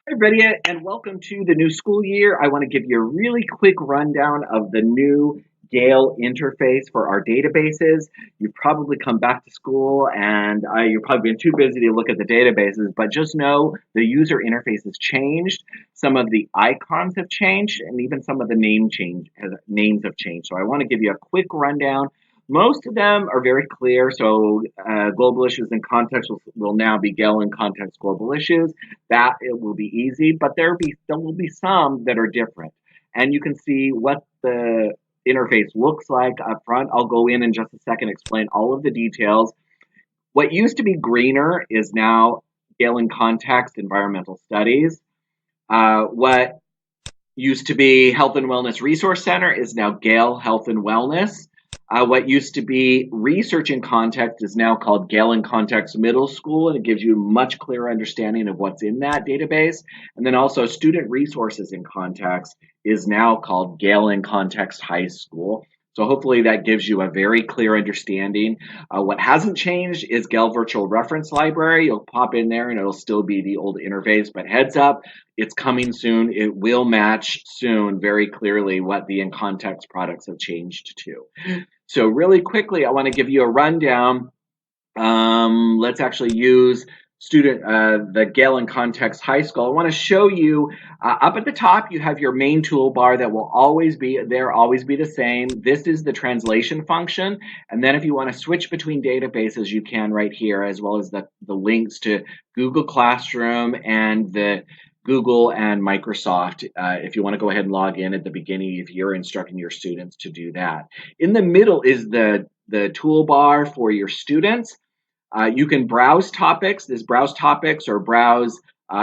Hey, everybody, and welcome to the new school year. I want to give you a really quick rundown of the new Gale interface for our databases. You've probably come back to school and you're probably been too busy to look at the databases, but just know the user interface has changed. Some of the icons have changed, and even some of the names have changed. So I want to give you a quick rundown. Most of them are very clear. So global issues in context will now be Gale in context global issues. That it will be easy, but there will be some that are different. And you can see what the interface looks like up front. I'll go in just a second, explain all of the details. What used to be greener is now Gale in Context Environmental Studies. What used to be Health and Wellness Resource Center is now Gale Health and Wellness. What used to be Research in Context is now called Gale in Context Middle School, and it gives you a much clearer understanding of what's in that database. And then also Student Resources in Context is now called Gale in Context High School. So hopefully that gives you a very clear understanding. What hasn't changed is Gale Virtual Reference Library. You'll pop in there and it'll still be the old interface, but heads up, it's coming soon. It will match soon very clearly what the in context products have changed to. So really quickly, I want to give you a rundown. Let's actually use the Gale in Context High School. I want to show you up at the top, you have your main toolbar that will always be there, always be the same. This is the translation function. And then if you want to switch between databases, you can right here, as well as the links to Google Classroom and the Google and Microsoft, if you want to go ahead and log in at the beginning, if you're instructing your students to do that. In the middle is the toolbar for your students. You can browse topics. This browse topics or browse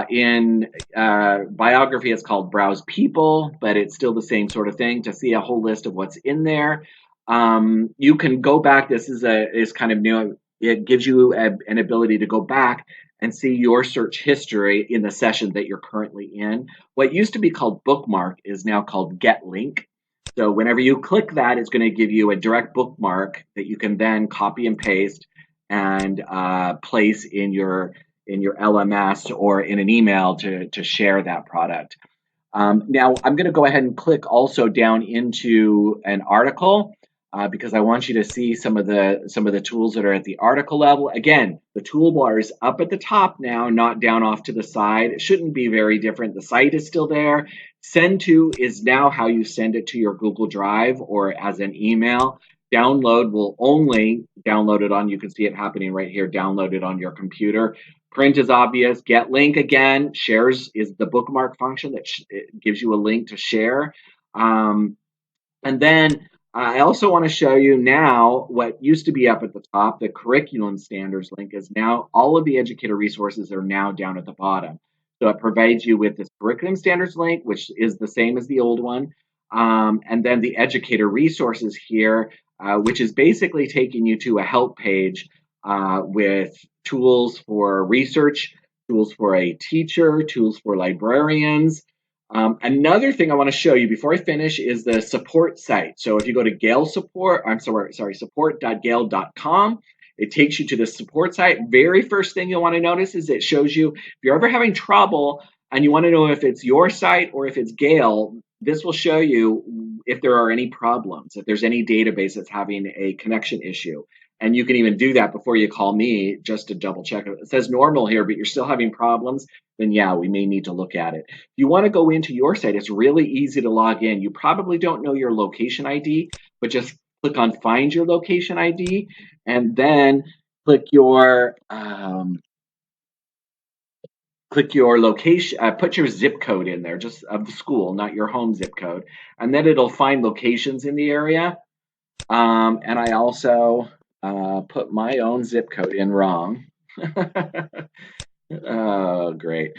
in biography, it's called browse people, but it's still the same sort of thing to see a whole list of what's in there. You can go back. This is kind of new. It gives you an ability to go back and see your search history in the session that you're currently in. What used to be called bookmark is now called get link. So whenever you click that, it's going to give you a direct bookmark that you can then copy and paste and place in your LMS or in an email to share that product. Now I'm going to go ahead and click also down into an article because I want you to see some of the tools that are at the article level. Again, the toolbar is up at the top now, not down off to the side. It shouldn't be very different. The site is still there. Send to is now how you send it to your Google Drive or as an email. Download will only download it on, you can see it happening right here, download it on your computer. Print is obvious. Get link again. Shares is the bookmark function that it gives you a link to share. And then I also want to show you now what used to be up at the top, the curriculum standards link is now all of the educator resources are now down at the bottom. So it provides you with this curriculum standards link, which is the same as the old one. And then the educator resources here, which is basically taking you to a help page with tools for research, tools for a teacher, tools for librarians. Another thing I want to show you before I finish is the support site. So if you go to Gale support, support.gale.com, it takes you to the support site. Very first thing you'll want to notice is it shows you if you're ever having trouble and you want to know if it's your site or if it's Gale, this will show you if there are any problems, if there's any database that's having a connection issue. And you can even do that before you call me just to double check. It says normal here, but you're still having problems, then yeah, we may need to look at it. If you want to go into your site, it's really easy to log in. You probably don't know your location ID, but just click on find your location ID and then click your location, put your zip code in there, just of the school, not your home zip code. And then it'll find locations in the area. And I also put my own zip code in wrong. Oh, great.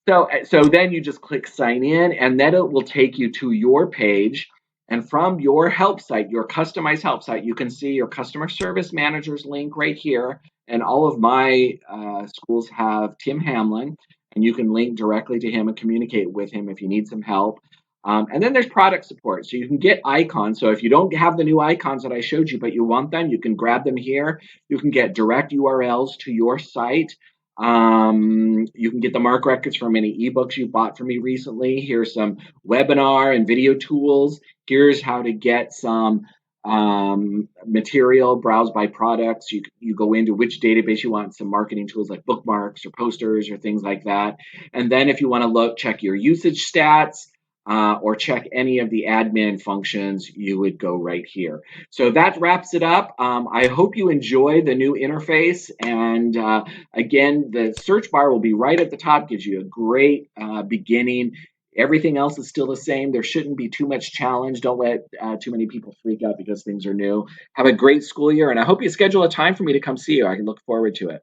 So then you just click sign in, and then it will take you to your page. And from your help site, your customized help site, you can see your customer service manager's link right here. And all of my schools have Tim Hamlin, and you can link directly to him and communicate with him if you need some help. And then there's product support. So you can get icons. So if you don't have the new icons that I showed you, but you want them, you can grab them here. You can get direct URLs to your site. You can get the mark records from any ebooks you bought from me recently. Here's some webinar and video tools. Here's how to get some material, browse by products. You go into which database you want, some marketing tools like bookmarks or posters or things like that. And then if you want to look, check your usage stats, or check any of the admin functions, you would go right here. So that wraps it up. I hope you enjoy the new interface. And again, the search bar will be right at the top, gives you a great beginning. Everything else is still the same. There shouldn't be too much challenge. Don't let too many people freak out because things are new. Have a great school year, and I hope you schedule a time for me to come see you. I can look forward to it.